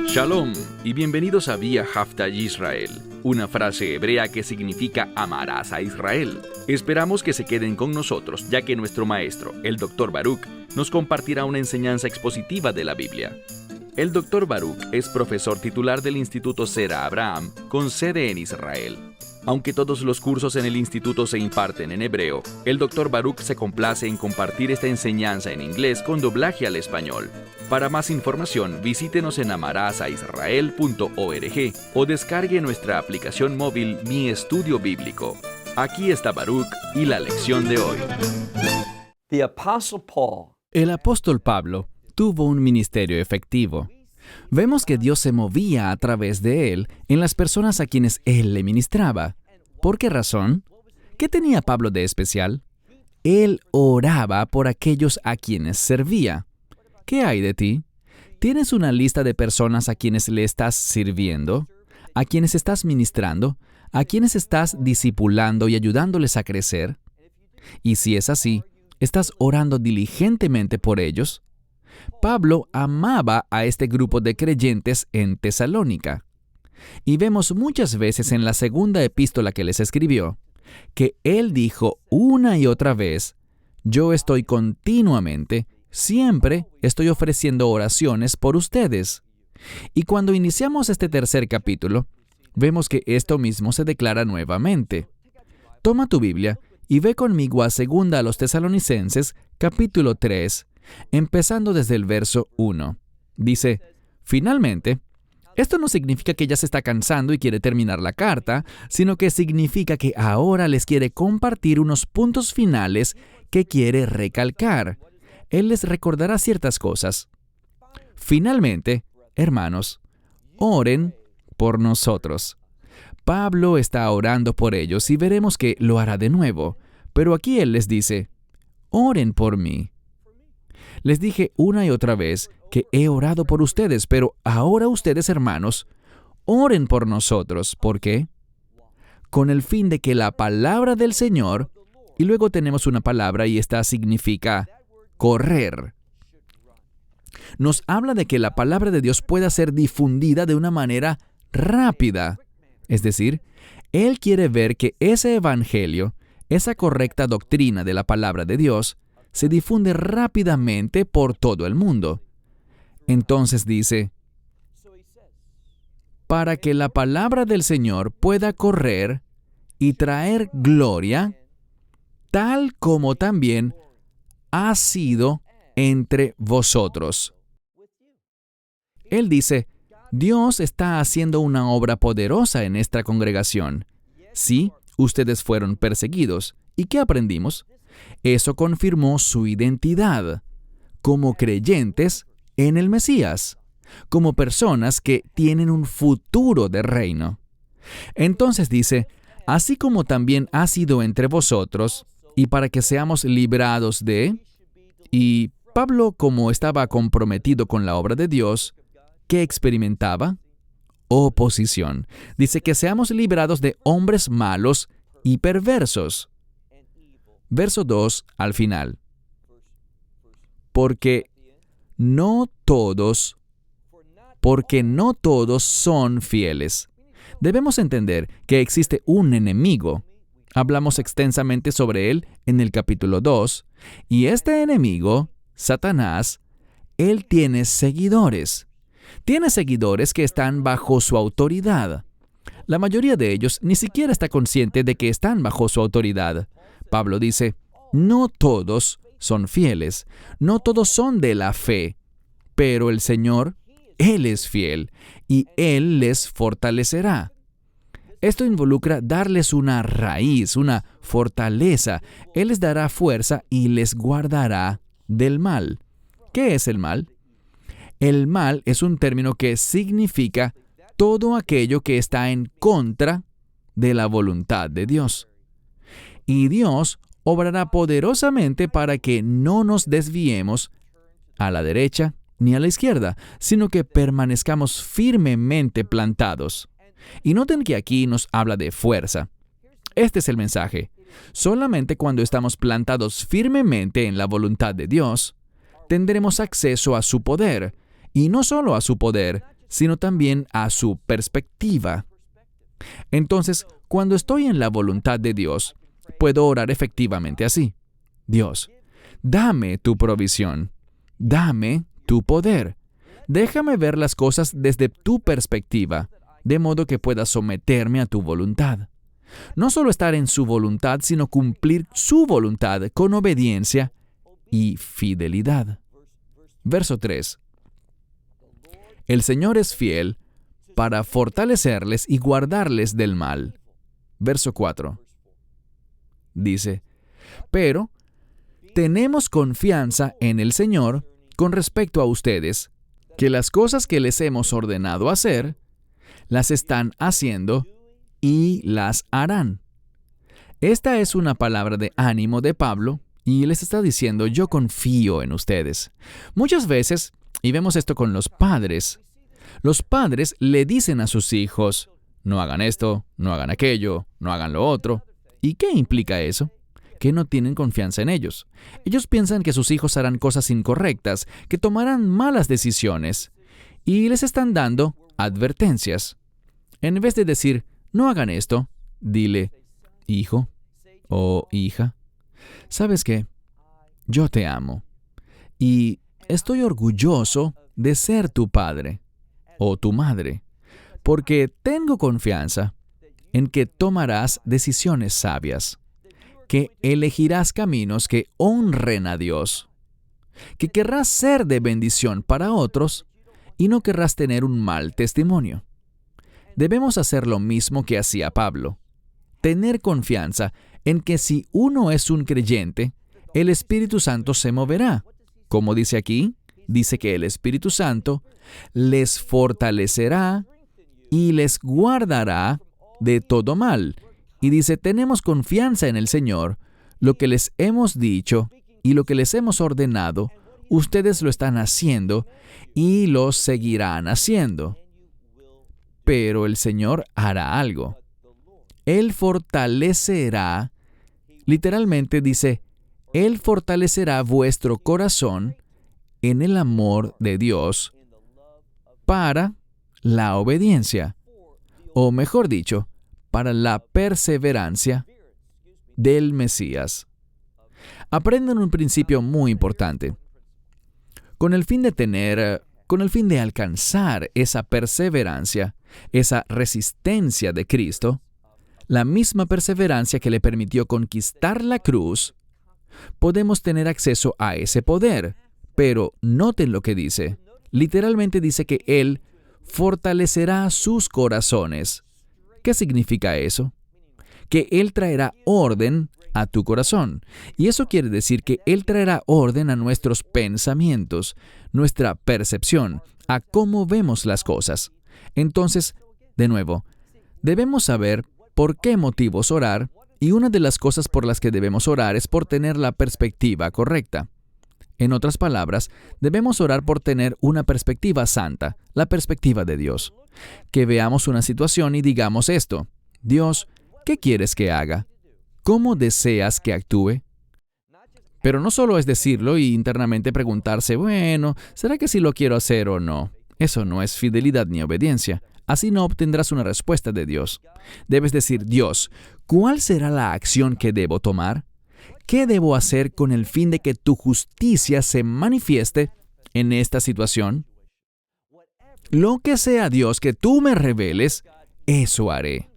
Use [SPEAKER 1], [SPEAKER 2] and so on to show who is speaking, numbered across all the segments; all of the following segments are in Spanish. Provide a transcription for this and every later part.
[SPEAKER 1] Shalom y bienvenidos a Vía Haftaj Israel, una frase hebrea que significa amarás a Israel. Esperamos que se queden con nosotros, ya que nuestro maestro, el Dr. Baruch, nos compartirá una enseñanza expositiva de la Biblia. El Dr. Baruch es profesor titular del Instituto Zera Abraham, con sede en Israel. Aunque todos los cursos en el instituto se imparten en hebreo, el Dr. Baruch se complace en compartir esta enseñanza en inglés con doblaje al español. Para más información, visítenos en amarasaisrael.org o descargue nuestra aplicación móvil Mi Estudio Bíblico. Aquí está Baruch y la lección de hoy.
[SPEAKER 2] El apóstol Pablo tuvo un ministerio efectivo. Vemos que Dios se movía a través de él en las personas a quienes él le ministraba. ¿Por qué razón? ¿Qué tenía Pablo de especial? Él oraba por aquellos a quienes servía. ¿Qué hay de ti? ¿Tienes una lista de personas a quienes le estás sirviendo? ¿A quienes estás ministrando? ¿A quienes estás discipulando y ayudándoles a crecer? Y si es así, ¿estás orando diligentemente por ellos? Pablo amaba a este grupo de creyentes en Tesalónica. Y vemos muchas veces en la segunda epístola que les escribió, que él dijo una y otra vez, yo estoy continuamente, siempre estoy ofreciendo oraciones por ustedes. Y cuando iniciamos este tercer capítulo, vemos que esto mismo se declara nuevamente. Toma tu Biblia y ve conmigo a 2 a los Tesalonicenses, capítulo 3, empezando desde el verso 1. Dice, finalmente, esto no significa que ya se está cansando y quiere terminar la carta, sino que significa que ahora les quiere compartir unos puntos finales que quiere recalcar. Él les recordará ciertas cosas. Finalmente, hermanos, oren por nosotros. Pablo está orando por ellos y veremos que lo hará de nuevo, pero aquí él les dice, oren por mí. Les dije una y otra vez que he orado por ustedes, pero ahora ustedes, hermanos, oren por nosotros. ¿Por qué? Con el fin de que la palabra del Señor, y luego tenemos una palabra y esta significa correr. Nos habla de que la palabra de Dios pueda ser difundida de una manera rápida. Es decir, Él quiere ver que ese evangelio, esa correcta doctrina de la palabra de Dios, se difunde rápidamente por todo el mundo. Entonces dice, para que la palabra del Señor pueda correr y traer gloria, tal como también ha sido entre vosotros. Él dice, Dios está haciendo una obra poderosa en esta congregación. Sí, ustedes fueron perseguidos. ¿Y qué aprendimos? Eso confirmó su identidad como creyentes en el Mesías, como personas que tienen un futuro de reino. Entonces dice, así como también ha sido entre vosotros, y para que seamos librados de... Y Pablo, como estaba comprometido con la obra de Dios, ¿qué experimentaba? Oposición. Dice que seamos librados de hombres malos y perversos. Verso 2 al final. Porque no todos son fieles. Debemos entender que existe un enemigo. Hablamos extensamente sobre él en el capítulo 2, y este enemigo, Satanás, él tiene seguidores. Tiene seguidores que están bajo su autoridad. La mayoría de ellos ni siquiera está consciente de que están bajo su autoridad. Pablo dice, no todos son fieles, no todos son de la fe, pero el Señor, Él es fiel y Él les fortalecerá. Esto involucra darles una raíz, una fortaleza. Él les dará fuerza y les guardará del mal. ¿Qué es el mal? El mal es un término que significa todo aquello que está en contra de la voluntad de Dios. Y Dios obrará poderosamente para que no nos desviemos a la derecha ni a la izquierda, sino que permanezcamos firmemente plantados. Y noten que aquí nos habla de fuerza. Este es el mensaje. Solamente cuando estamos plantados firmemente en la voluntad de Dios, tendremos acceso a su poder, y no solo a su poder, sino también a su perspectiva. Entonces, cuando estoy en la voluntad de Dios, puedo orar efectivamente así. Dios, dame tu provisión, dame tu poder. Déjame ver las cosas desde tu perspectiva, de modo que pueda someterme a tu voluntad. No solo estar en su voluntad, sino cumplir su voluntad con obediencia y fidelidad. Verso 3. El Señor es fiel para fortalecerles y guardarles del mal. Verso 4. Dice, pero tenemos confianza en el Señor con respecto a ustedes, que las cosas que les hemos ordenado hacer, las están haciendo y las harán. Esta es una palabra de ánimo de Pablo y les está diciendo, yo confío en ustedes. Muchas veces, y vemos esto con los padres le dicen a sus hijos, no hagan esto, no hagan aquello, no hagan lo otro. ¿Y qué implica eso? Que no tienen confianza en ellos. Ellos piensan que sus hijos harán cosas incorrectas, que tomarán malas decisiones, y les están dando advertencias. En vez de decir, no hagan esto, dile, hijo o hija, ¿sabes qué? Yo te amo, y estoy orgulloso de ser tu padre o tu madre, porque tengo confianza en que tomarás decisiones sabias, que elegirás caminos que honren a Dios, que querrás ser de bendición para otros y no querrás tener un mal testimonio. Debemos hacer lo mismo que hacía Pablo, tener confianza en que si uno es un creyente, el Espíritu Santo se moverá. Como dice aquí, dice que el Espíritu Santo les fortalecerá y les guardará de todo mal. Y dice, tenemos confianza en el Señor, lo que les hemos dicho y lo que les hemos ordenado, ustedes lo están haciendo y lo seguirán haciendo. Pero el Señor hará algo. Él fortalecerá, literalmente dice, Él fortalecerá vuestro corazón en el amor de Dios para la obediencia, o mejor dicho, para la perseverancia del Mesías. Aprendan un principio muy importante. Con el fin de alcanzar esa perseverancia, esa resistencia de Cristo, la misma perseverancia que le permitió conquistar la cruz, podemos tener acceso a ese poder. Pero noten lo que dice. Literalmente dice que Él fortalecerá sus corazones. ¿Qué significa eso? Que Él traerá orden a tu corazón. Y eso quiere decir que Él traerá orden a nuestros pensamientos, nuestra percepción, a cómo vemos las cosas. Entonces, de nuevo, debemos saber por qué motivos orar, y una de las cosas por las que debemos orar es por tener la perspectiva correcta. En otras palabras, debemos orar por tener una perspectiva santa, la perspectiva de Dios. Que veamos una situación y digamos esto: Dios, ¿qué quieres que haga? ¿Cómo deseas que actúe? Pero no solo es decirlo y internamente preguntarse, bueno, ¿será que sí lo quiero hacer o no? Eso no es fidelidad ni obediencia. Así no obtendrás una respuesta de Dios. Debes decir, Dios, ¿cuál será la acción que debo tomar? ¿Qué debo hacer con el fin de que tu justicia se manifieste en esta situación? Lo que sea, Dios, que tú me reveles, eso haré.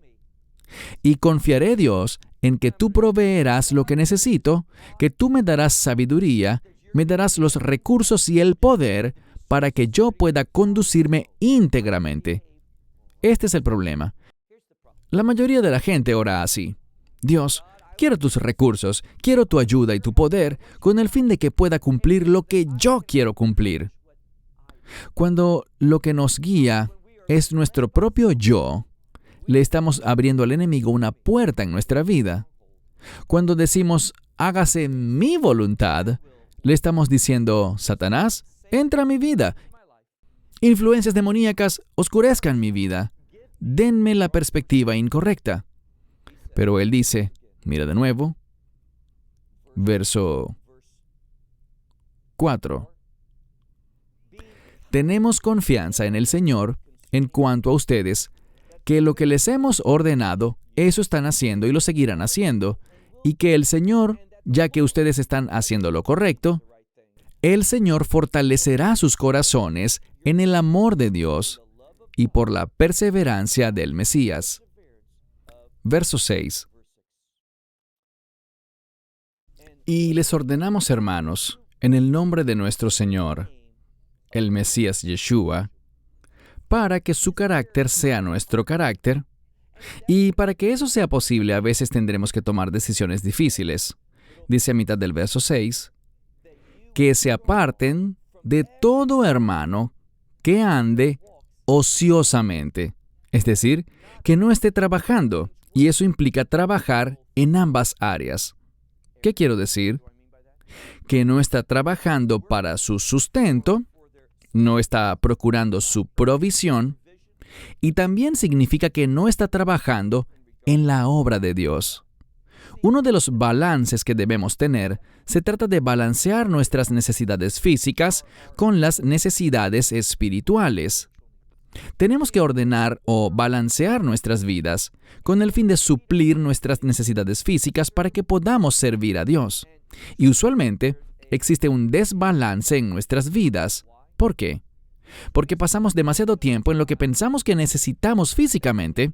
[SPEAKER 2] Y confiaré, Dios, en que tú proveerás lo que necesito, que tú me darás sabiduría, me darás los recursos y el poder para que yo pueda conducirme íntegramente. Este es el problema. La mayoría de la gente ora así: Dios, quiero tus recursos, quiero tu ayuda y tu poder, con el fin de que pueda cumplir lo que yo quiero cumplir. Cuando lo que nos guía es nuestro propio yo, le estamos abriendo al enemigo una puerta en nuestra vida. Cuando decimos, hágase mi voluntad, le estamos diciendo, Satanás, entra a mi vida. Influencias demoníacas oscurezcan mi vida. Denme la perspectiva incorrecta. Pero él dice, mira de nuevo, verso 4. tenemos confianza en el Señor en cuanto a ustedes, que lo que les hemos ordenado, eso están haciendo y lo seguirán haciendo, y que el Señor, ya que ustedes están haciendo lo correcto, el Señor fortalecerá sus corazones en el amor de Dios y por la perseverancia del Mesías. Verso 6. Y les ordenamos, hermanos, en el nombre de nuestro Señor, el Mesías Yeshua, para que su carácter sea nuestro carácter, y para que eso sea posible, a veces tendremos que tomar decisiones difíciles. Dice a mitad del verso 6, que se aparten de todo hermano que ande ociosamente, es decir, que no esté trabajando, y eso implica trabajar en ambas áreas. ¿Qué quiero decir? Que no está trabajando para su sustento, no está procurando su provisión, y también significa que no está trabajando en la obra de Dios. Uno de los balances que debemos tener se trata de balancear nuestras necesidades físicas con las necesidades espirituales. Tenemos que ordenar o balancear nuestras vidas con el fin de suplir nuestras necesidades físicas para que podamos servir a Dios. Y usualmente existe un desbalance en nuestras vidas. ¿Por qué? Porque pasamos demasiado tiempo en lo que pensamos que necesitamos físicamente,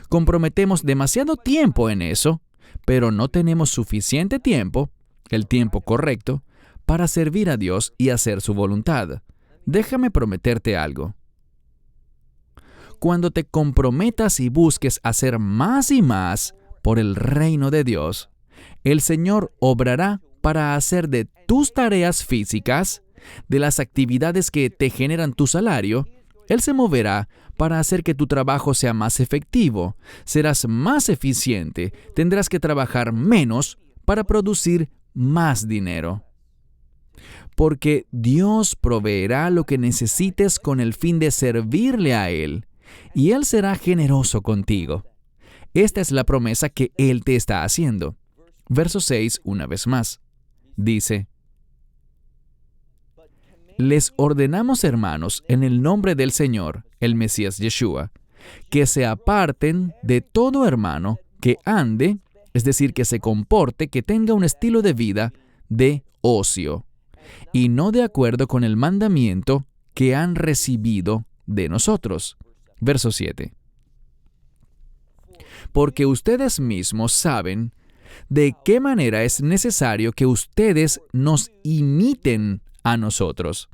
[SPEAKER 2] comprometemos demasiado tiempo en eso, pero no tenemos suficiente tiempo, el tiempo correcto, para servir a Dios y hacer su voluntad. Déjame prometerte algo. Cuando te comprometas y busques hacer más y más por el reino de Dios, el Señor obrará para hacer de tus tareas físicas, de las actividades que te generan tu salario, Él se moverá para hacer que tu trabajo sea más efectivo, serás más eficiente, tendrás que trabajar menos para producir más dinero. Porque Dios proveerá lo que necesites con el fin de servirle a Él, y Él será generoso contigo. Esta es la promesa que Él te está haciendo. Verso 6, una vez más, dice: les ordenamos, hermanos, en el nombre del Señor, el Mesías Yeshua, que se aparten de todo hermano que ande, es decir, que se comporte, que tenga un estilo de vida de ocio, y no de acuerdo con el mandamiento que han recibido de nosotros. Verso 7. Porque ustedes mismos saben de qué manera es necesario que ustedes nos imiten a nosotros.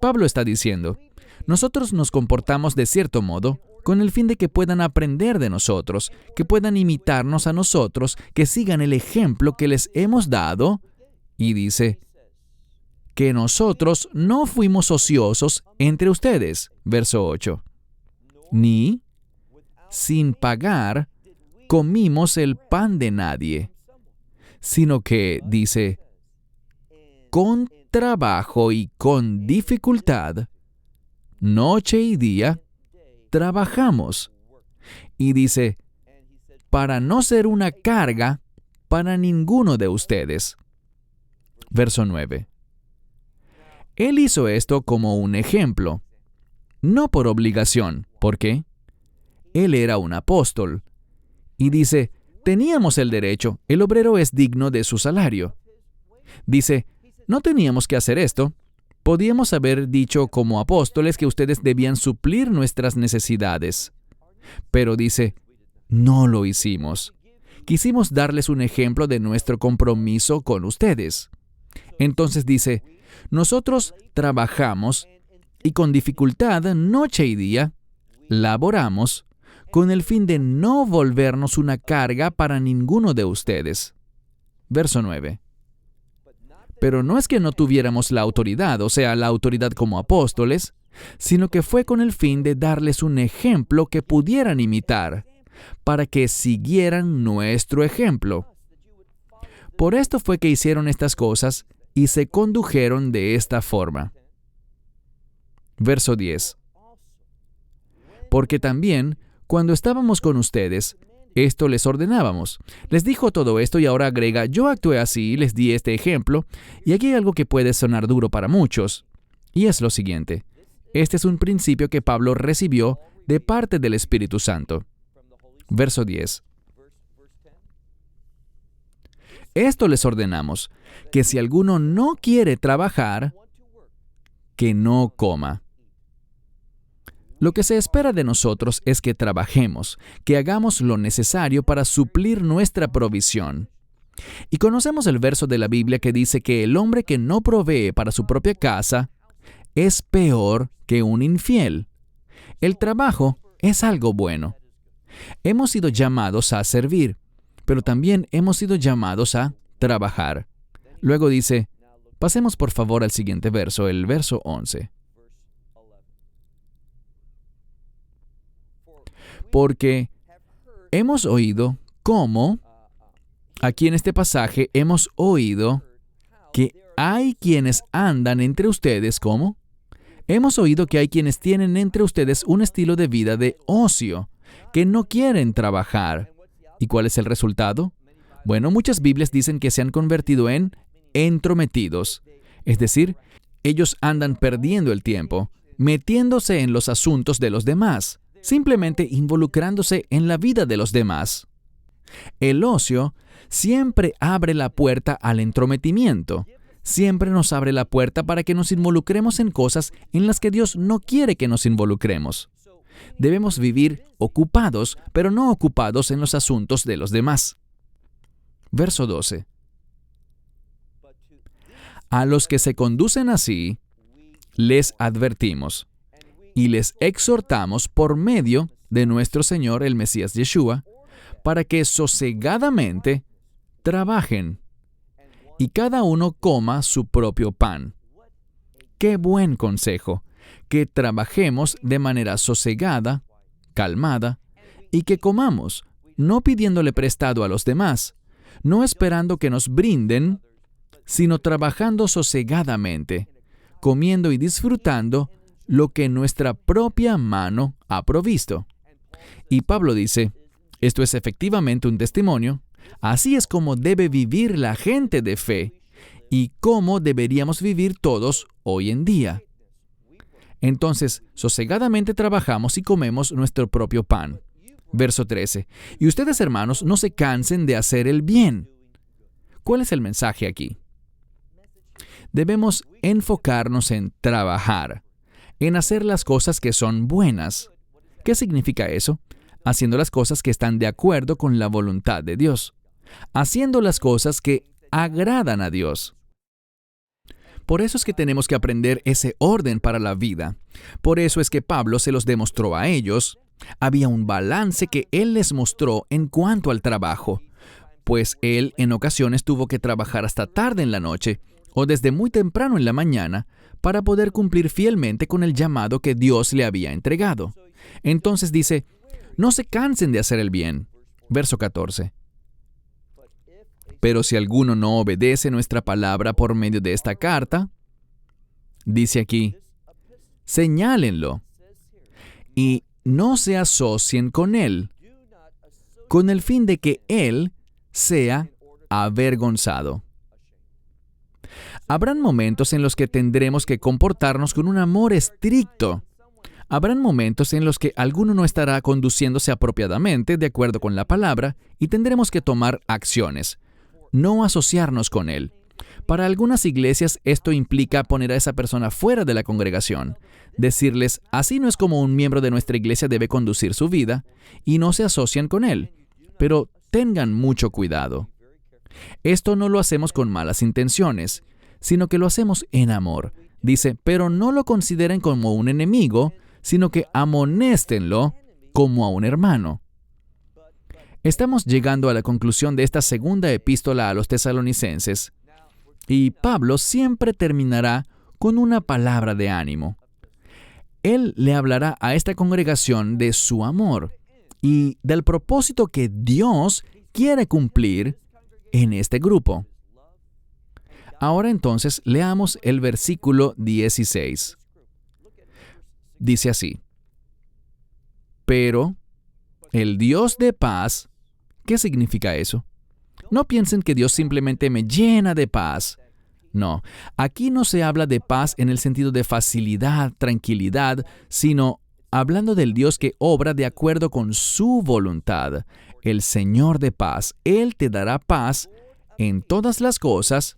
[SPEAKER 2] Pablo está diciendo, nosotros nos comportamos de cierto modo con el fin de que puedan aprender de nosotros, que puedan imitarnos a nosotros, que sigan el ejemplo que les hemos dado. Y dice, que nosotros no fuimos ociosos entre ustedes. Verso 8. Ni, sin pagar, comimos el pan de nadie, sino que, dice, con trabajo y con dificultad, noche y día, trabajamos. Y dice, para no ser una carga para ninguno de ustedes. Verso 9. Él hizo esto como un ejemplo, no por obligación. ¿Por qué? Él era un apóstol. Y dice, teníamos el derecho, el obrero es digno de su salario. Dice, no teníamos que hacer esto. Podíamos haber dicho como apóstoles que ustedes debían suplir nuestras necesidades. Pero dice, no lo hicimos. Quisimos darles un ejemplo de nuestro compromiso con ustedes. Entonces dice, nosotros trabajamos y con dificultad, noche y día, laboramos con el fin de no volvernos una carga para ninguno de ustedes. Verso 9. Pero no es que no tuviéramos la autoridad, o sea, la autoridad como apóstoles, sino que fue con el fin de darles un ejemplo que pudieran imitar, para que siguieran nuestro ejemplo. Por esto fue que hicieron estas cosas y se condujeron de esta forma. Verso 10. Porque también, cuando estábamos con ustedes, esto les ordenábamos. Les dijo todo esto y ahora agrega, yo actué así y les di este ejemplo, y aquí hay algo que puede sonar duro para muchos, y es lo siguiente. Este es un principio que Pablo recibió de parte del Espíritu Santo. Verso 10. Esto les ordenamos, que si alguno no quiere trabajar, que no coma. Lo que se espera de nosotros es que trabajemos, que hagamos lo necesario para suplir nuestra provisión. Y conocemos el verso de la Biblia que dice que el hombre que no provee para su propia casa es peor que un infiel. El trabajo es algo bueno. Hemos sido llamados a servir, pero también hemos sido llamados a trabajar. Luego dice, pasemos por favor al siguiente verso, el verso 11. Porque hemos oído cómo, aquí en este pasaje hemos oído que hay quienes andan entre ustedes como. Hemos oído que hay quienes tienen entre ustedes un estilo de vida de ocio, que no quieren trabajar. ¿Y cuál es el resultado? Bueno, muchas Biblias dicen que se han convertido en entrometidos. Es decir, ellos andan perdiendo el tiempo, metiéndose en los asuntos de los demás, simplemente involucrándose en la vida de los demás. El ocio siempre abre la puerta al entrometimiento. Siempre nos abre la puerta para que nos involucremos en cosas en las que Dios no quiere que nos involucremos. Debemos vivir ocupados, pero no ocupados en los asuntos de los demás. Verso 12. A los que se conducen así, les advertimos y les exhortamos por medio de nuestro Señor el Mesías Yeshua, para que sosegadamente trabajen y cada uno coma su propio pan. ¡Qué buen consejo! Que trabajemos de manera sosegada, calmada, y que comamos, no pidiéndole prestado a los demás, no esperando que nos brinden, sino trabajando sosegadamente, comiendo y disfrutando lo que nuestra propia mano ha provisto. Y Pablo dice, esto es efectivamente un testimonio. Así es como debe vivir la gente de fe y cómo deberíamos vivir todos hoy en día. Entonces, sosegadamente trabajamos y comemos nuestro propio pan. Verso 13. Y ustedes, hermanos, no se cansen de hacer el bien. ¿Cuál es el mensaje aquí? Debemos enfocarnos en trabajar, en hacer las cosas que son buenas. ¿Qué significa eso? Haciendo las cosas que están de acuerdo con la voluntad de Dios. Haciendo las cosas que agradan a Dios. Por eso es que tenemos que aprender ese orden para la vida. Por eso es que Pablo se los demostró a ellos. Había un balance que él les mostró en cuanto al trabajo, pues él en ocasiones tuvo que trabajar hasta tarde en la noche o desde muy temprano en la mañana para poder cumplir fielmente con el llamado que Dios le había entregado. Entonces dice, no se cansen de hacer el bien. Verso 14. Pero si alguno no obedece nuestra palabra por medio de esta carta, dice aquí, señálenlo y no se asocien con él, con el fin de que él sea avergonzado. Habrán momentos en los que tendremos que comportarnos con un amor estricto. Habrán momentos en los que alguno no estará conduciéndose apropiadamente de acuerdo con la palabra y tendremos que tomar acciones, no asociarnos con él. Para algunas iglesias esto implica poner a esa persona fuera de la congregación, decirles, así no es como un miembro de nuestra iglesia debe conducir su vida, y no se asocian con él. Pero tengan mucho cuidado. Esto no lo hacemos con malas intenciones, sino que lo hacemos en amor. Dice, pero no lo consideren como un enemigo, sino que amonéstenlo como a un hermano. Estamos llegando a la conclusión de esta segunda epístola a los tesalonicenses, y Pablo siempre terminará con una palabra de ánimo. Él le hablará a esta congregación de su amor y del propósito que Dios quiere cumplir en este grupo. Ahora entonces leamos el versículo 16. Dice así, pero el Dios de paz, ¿qué significa eso? No piensen que Dios simplemente me llena de paz. No, aquí no se habla de paz en el sentido de facilidad, tranquilidad, sino hablando del Dios que obra de acuerdo con su voluntad. El Señor de paz, Él te dará paz en todas las cosas,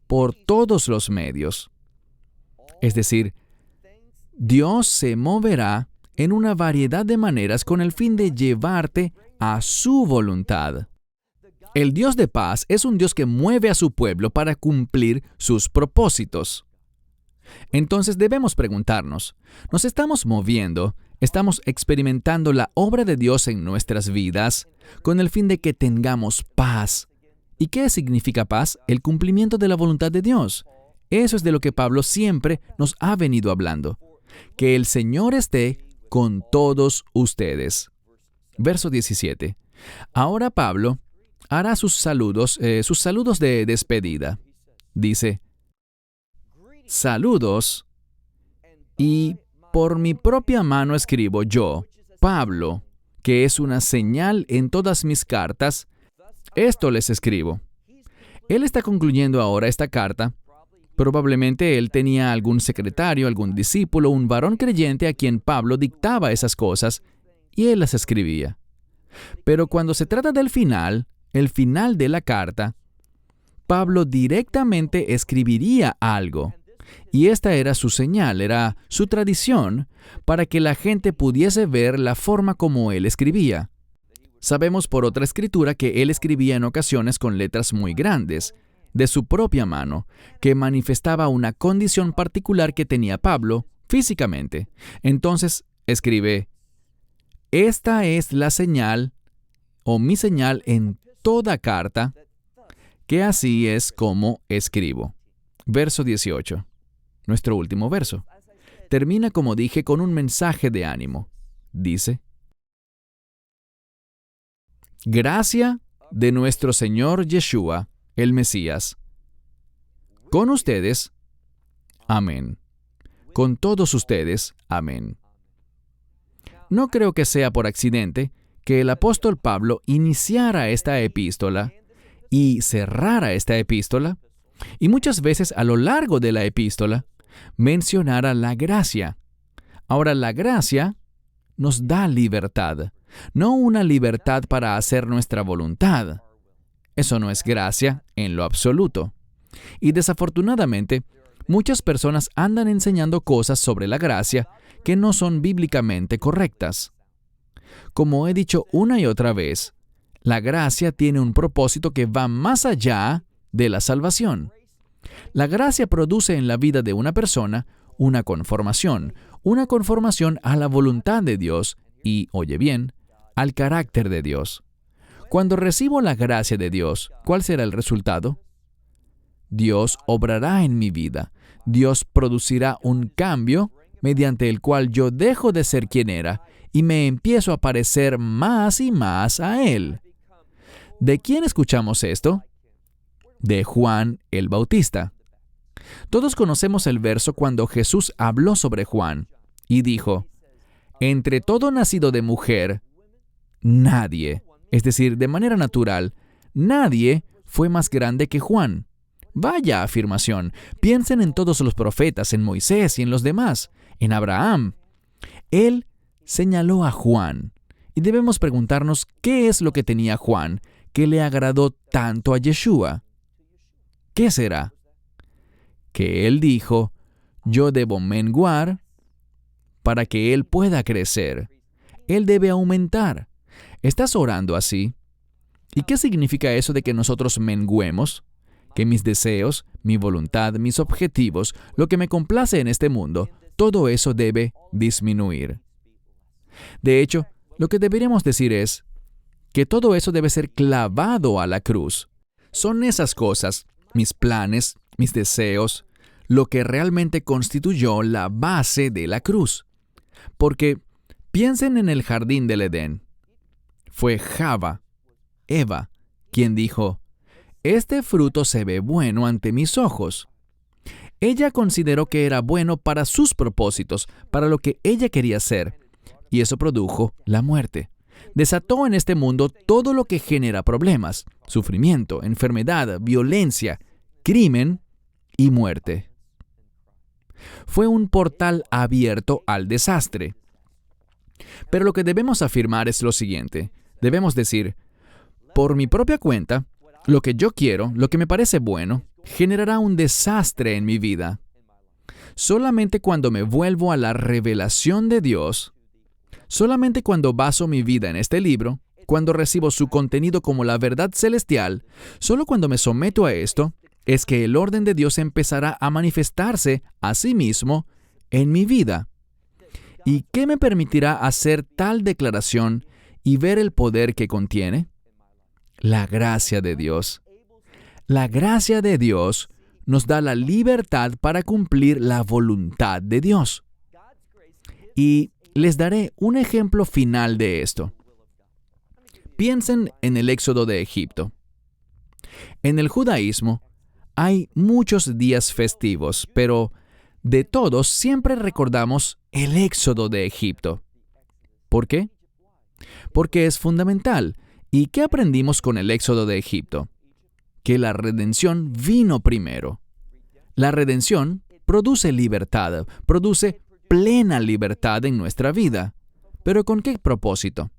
[SPEAKER 2] por todos los medios. Es decir, Dios se moverá en una variedad de maneras con el fin de llevarte a su voluntad. El Dios de paz es un Dios que mueve a su pueblo para cumplir sus propósitos. Entonces debemos preguntarnos, ¿nos estamos moviendo, estamos experimentando la obra de Dios en nuestras vidas con el fin de que tengamos paz? ¿Y qué significa paz? El cumplimiento de la voluntad de Dios. Eso es de lo que Pablo siempre nos ha venido hablando. Que el Señor esté con todos ustedes. Verso 17. Ahora Pablo hará sus saludos de despedida. Dice, saludos, y por mi propia mano escribo yo, Pablo, que es una señal en todas mis cartas, esto les escribo. Él está concluyendo ahora esta carta. Probablemente él tenía algún secretario, algún discípulo, un varón creyente a quien Pablo dictaba esas cosas, y él las escribía. Pero cuando se trata del final, el final de la carta, Pablo directamente escribiría algo. Y esta era su señal, era su tradición, para que la gente pudiese ver la forma como él escribía. Sabemos por otra escritura que él escribía en ocasiones con letras muy grandes, de su propia mano, que manifestaba una condición particular que tenía Pablo físicamente. Entonces escribe, esta es la señal, o mi señal en toda carta, que así es como escribo. Verso 18, nuestro último verso. Termina, como dije, con un mensaje de ánimo. Dice, gracia de nuestro Señor Yeshua, el Mesías, con ustedes, amén. Con todos ustedes, amén. No creo que sea por accidente que el apóstol Pablo iniciara esta epístola y cerrara esta epístola, y muchas veces a lo largo de la epístola mencionara la gracia. Ahora, la gracia nos da libertad, no una libertad para hacer nuestra voluntad. Eso no es gracia en lo absoluto. Y desafortunadamente, muchas personas andan enseñando cosas sobre la gracia que no son bíblicamente correctas. Como he dicho una y otra vez, la gracia tiene un propósito que va más allá de la salvación. La gracia produce en la vida de una persona una conformación a la voluntad de Dios y, oye bien, al carácter de Dios. Cuando recibo la gracia de Dios, ¿cuál será el resultado? Dios obrará en mi vida. Dios producirá un cambio mediante el cual yo dejo de ser quien era y me empiezo a parecer más y más a Él. ¿De quién escuchamos esto? De Juan el Bautista. Todos conocemos el verso cuando Jesús habló sobre Juan y dijo, entre todo nacido de mujer, nadie, es decir, de manera natural, nadie fue más grande que Juan. Vaya afirmación. Piensen en todos los profetas, en Moisés y en los demás, en Abraham. Él señaló a Juan, y debemos preguntarnos qué es lo que tenía Juan que le agradó tanto a Yeshua. ¿Qué será? Que él dijo, yo debo menguar para que él pueda crecer. Él debe aumentar. ¿Estás orando así? ¿Y qué significa eso de que nosotros menguemos? Que mis deseos, mi voluntad, mis objetivos, lo que me complace en este mundo, todo eso debe disminuir. De hecho, lo que deberíamos decir es que todo eso debe ser clavado a la cruz. Son esas cosas, mis planes, mis deseos, lo que realmente constituyó la base de la cruz. Porque piensen en el jardín del Edén. Fue Eva, quien dijo, este fruto se ve bueno ante mis ojos. Ella consideró que era bueno para sus propósitos, para lo que ella quería hacer, y eso produjo la muerte. Desató en este mundo todo lo que genera problemas, sufrimiento, enfermedad, violencia, crimen y muerte. Fue un portal abierto al desastre. Pero lo que debemos afirmar es lo siguiente. Debemos decir, por mi propia cuenta, lo que yo quiero, lo que me parece bueno, generará un desastre en mi vida. Solamente cuando me vuelvo a la revelación de Dios, solamente cuando baso mi vida en este libro, cuando recibo su contenido como la verdad celestial, solo cuando me someto a esto, es que el orden de Dios empezará a manifestarse a sí mismo en mi vida. ¿Y qué me permitirá hacer tal declaración y ver el poder que contiene? La gracia de Dios. La gracia de Dios nos da la libertad para cumplir la voluntad de Dios. Y les daré un ejemplo final de esto. Piensen en el éxodo de Egipto. En el judaísmo hay muchos días festivos, pero de todos siempre recordamos el éxodo de Egipto. ¿Por qué? Porque es fundamental. ¿Y qué aprendimos con el éxodo de Egipto? Que la redención vino primero. La redención produce libertad, produce plena libertad en nuestra vida. ¿Pero con qué propósito?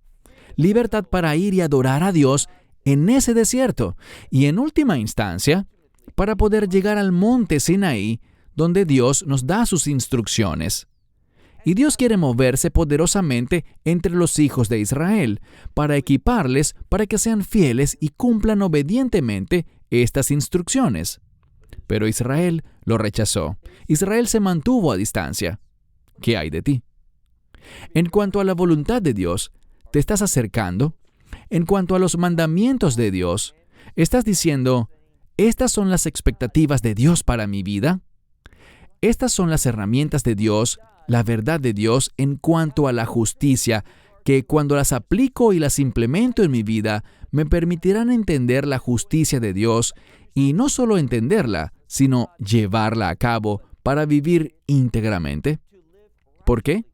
[SPEAKER 2] Libertad para ir y adorar a Dios en ese desierto y en última instancia, para poder llegar al monte Sinaí, donde Dios nos da sus instrucciones. Y Dios quiere moverse poderosamente entre los hijos de Israel, para equiparles para que sean fieles y cumplan obedientemente estas instrucciones. Pero Israel lo rechazó. Israel se mantuvo a distancia. ¿Qué hay de ti? En cuanto a la voluntad de Dios, ¿te estás acercando? En cuanto a los mandamientos de Dios, ¿estás diciendo, estas son las expectativas de Dios para mi vida? Estas son las herramientas de Dios, la verdad de Dios en cuanto a la justicia, que cuando las aplico y las implemento en mi vida, me permitirán entender la justicia de Dios y no solo entenderla, sino llevarla a cabo para vivir íntegramente. ¿Por qué?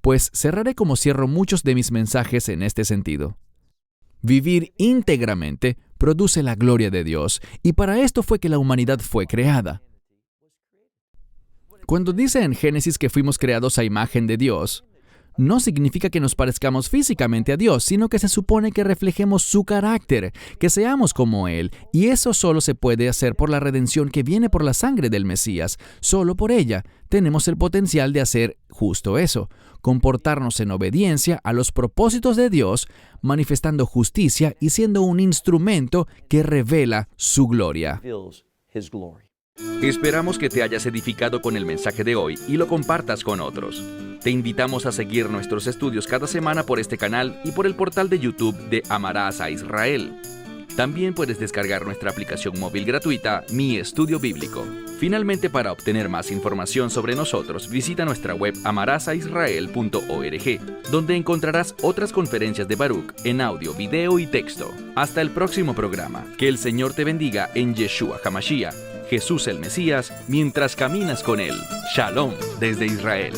[SPEAKER 2] Pues cerraré como cierro muchos de mis mensajes en este sentido. Vivir íntegramente produce la gloria de Dios, y para esto fue que la humanidad fue creada. Cuando dice en Génesis que fuimos creados a imagen de Dios, no significa que nos parezcamos físicamente a Dios, sino que se supone que reflejemos su carácter, que seamos como Él, y eso solo se puede hacer por la redención que viene por la sangre del Mesías. Solo por ella tenemos el potencial de hacer justo eso, comportarnos en obediencia a los propósitos de Dios, manifestando justicia y siendo un instrumento que revela su gloria.
[SPEAKER 1] Esperamos que te hayas edificado con el mensaje de hoy y lo compartas con otros. Te invitamos a seguir nuestros estudios cada semana por este canal y por el portal de YouTube de Amarás a Israel. También puedes descargar nuestra aplicación móvil gratuita, Mi Estudio Bíblico. Finalmente, para obtener más información sobre nosotros, visita nuestra web amarasaisrael.org, donde encontrarás otras conferencias de Baruch en audio, video y texto. Hasta el próximo programa. Que el Señor te bendiga en Yeshua HaMashiach, Jesús el Mesías, mientras caminas con Él. Shalom desde Israel.